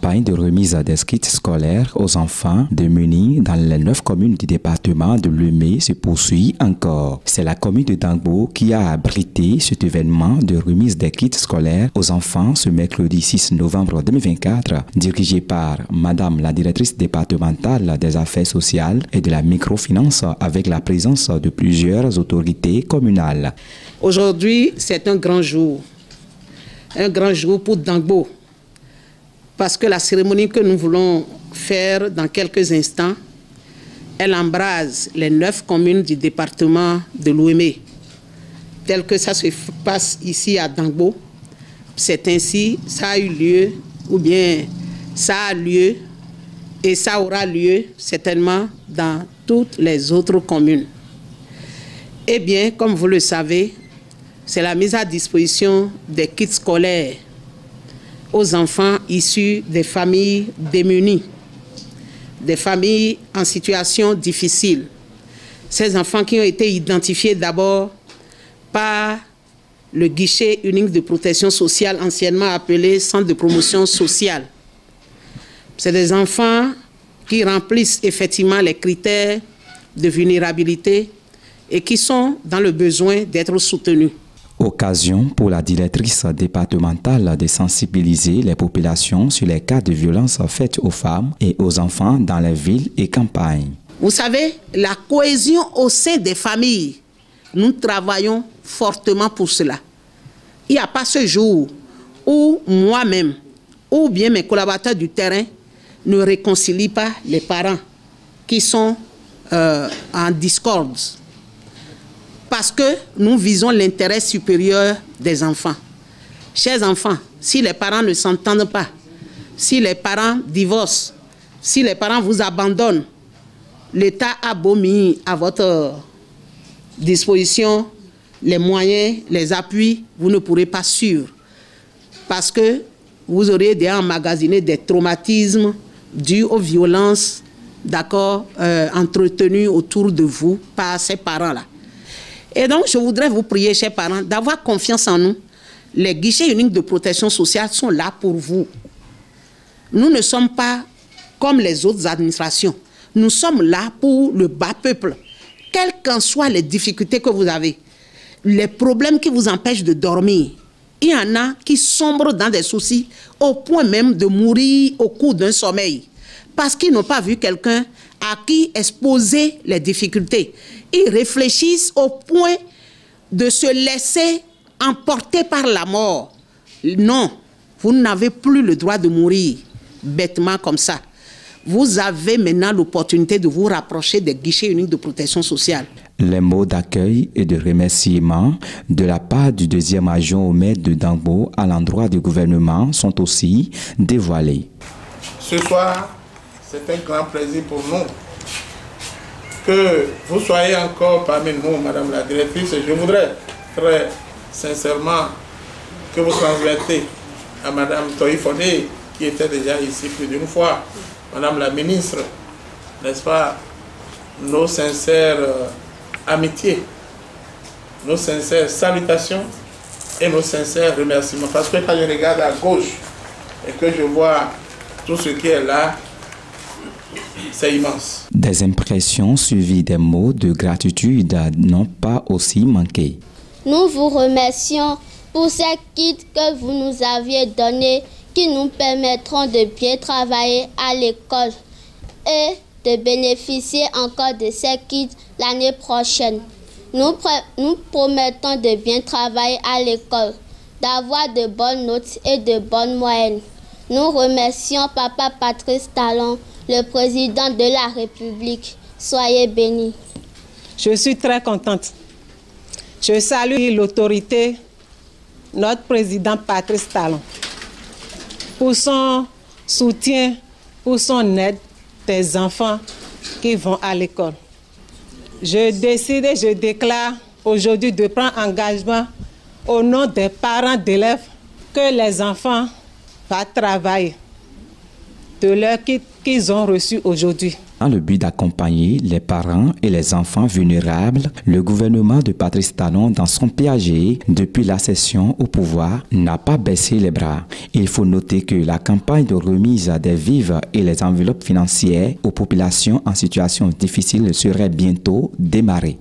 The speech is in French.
campagne de remise des kits scolaires aux enfants démunis dans les 9 communes du département de Louméa se poursuit encore. C'est la commune de Dangbo qui a abrité cet événement de remise des kits scolaires aux enfants ce mercredi 6 novembre 2024, dirigé par Madame la directrice départementale des affaires sociales et de la microfinance avec la présence de plusieurs autorités communales. Aujourd'hui, c'est un grand jour pour Dangbo. Parce que la cérémonie que nous voulons faire dans quelques instants, elle embrase les 9 communes du département de Louméa. Tel que ça se passe ici à Dangbo, c'est ainsi, ça a eu lieu, ou bien ça a lieu, et ça aura lieu certainement dans toutes les autres communes. Eh bien, comme vous le savez, c'est la mise à disposition des kits scolaires aux enfants issus des familles démunies, des familles en situation difficile. Ces enfants qui ont été identifiés d'abord par le guichet unique de protection sociale, anciennement appelé Centre de promotion sociale. C'est des enfants qui remplissent effectivement les critères de vulnérabilité et qui sont dans le besoin d'être soutenus. Occasion pour la directrice départementale de sensibiliser les populations sur les cas de violences faites aux femmes et aux enfants dans les villes et campagnes. Vous savez, la cohésion au sein des familles, nous travaillons fortement pour cela. Il n'y a pas ce jour où moi-même ou bien mes collaborateurs du terrain ne réconcilient pas les parents qui sont en discorde. Parce que nous visons l'intérêt supérieur des enfants. Chers enfants, si les parents ne s'entendent pas, si les parents divorcent, si les parents vous abandonnent, l'État a beau mis à votre disposition les moyens, les appuis, vous ne pourrez pas suivre. Parce que vous aurez déjà emmagasiné des traumatismes dus aux violences, entretenues autour de vous par ces parents-là. Et donc, je voudrais vous prier, chers parents, d'avoir confiance en nous. Les guichets uniques de protection sociale sont là pour vous. Nous ne sommes pas comme les autres administrations. Nous sommes là pour le bas peuple. Quelles qu'en soient les difficultés que vous avez, les problèmes qui vous empêchent de dormir, il y en a qui sombrent dans des soucis au point même de mourir au cours d'un sommeil. Parce qu'ils n'ont pas vu quelqu'un à qui exposer les difficultés. Ils réfléchissent au point de se laisser emporter par la mort. Non, vous n'avez plus le droit de mourir bêtement comme ça. Vous avez maintenant l'opportunité de vous rapprocher des guichets uniques de protection sociale. Les mots d'accueil et de remerciement de la part du deuxième adjoint au maire de Dangbo à l'endroit du gouvernement sont aussi dévoilés. Ce soir, c'est un grand plaisir pour nous que vous soyez encore parmi nous, Madame la directrice. Je voudrais très sincèrement que vous transmettez à Madame Toïfodé, qui était déjà ici plus d'une fois, Madame la ministre, n'est-ce pas, nos sincères amitiés, nos sincères salutations et nos sincères remerciements. Parce que quand je regarde à gauche et que je vois tout ce qui est là, c'est immense. Des impressions suivies des mots de gratitude n'ont pas aussi manqué. Nous vous remercions pour ces kits que vous nous aviez donnés qui nous permettront de bien travailler à l'école et de bénéficier encore de ces kits l'année prochaine. Nous promettons de bien travailler à l'école, d'avoir de bonnes notes et de bonnes moyennes. Nous remercions Papa Patrice Talon, le président de la République. Soyez bénis. Je suis très contente. Je salue l'autorité, notre président Patrice Talon, pour son soutien, pour son aide des enfants qui vont à l'école. Je décide et je déclare aujourd'hui de prendre engagement au nom des parents d'élèves que les enfants vont travailler de leur kit qu'ils ont reçu aujourd'hui. Dans le but d'accompagner les parents et les enfants vulnérables, le gouvernement de Patrice Talon, dans son PAG, depuis l'accession au pouvoir, n'a pas baissé les bras. Il faut noter que la campagne de remise des vivres et les enveloppes financières aux populations en situation difficile serait bientôt démarrée.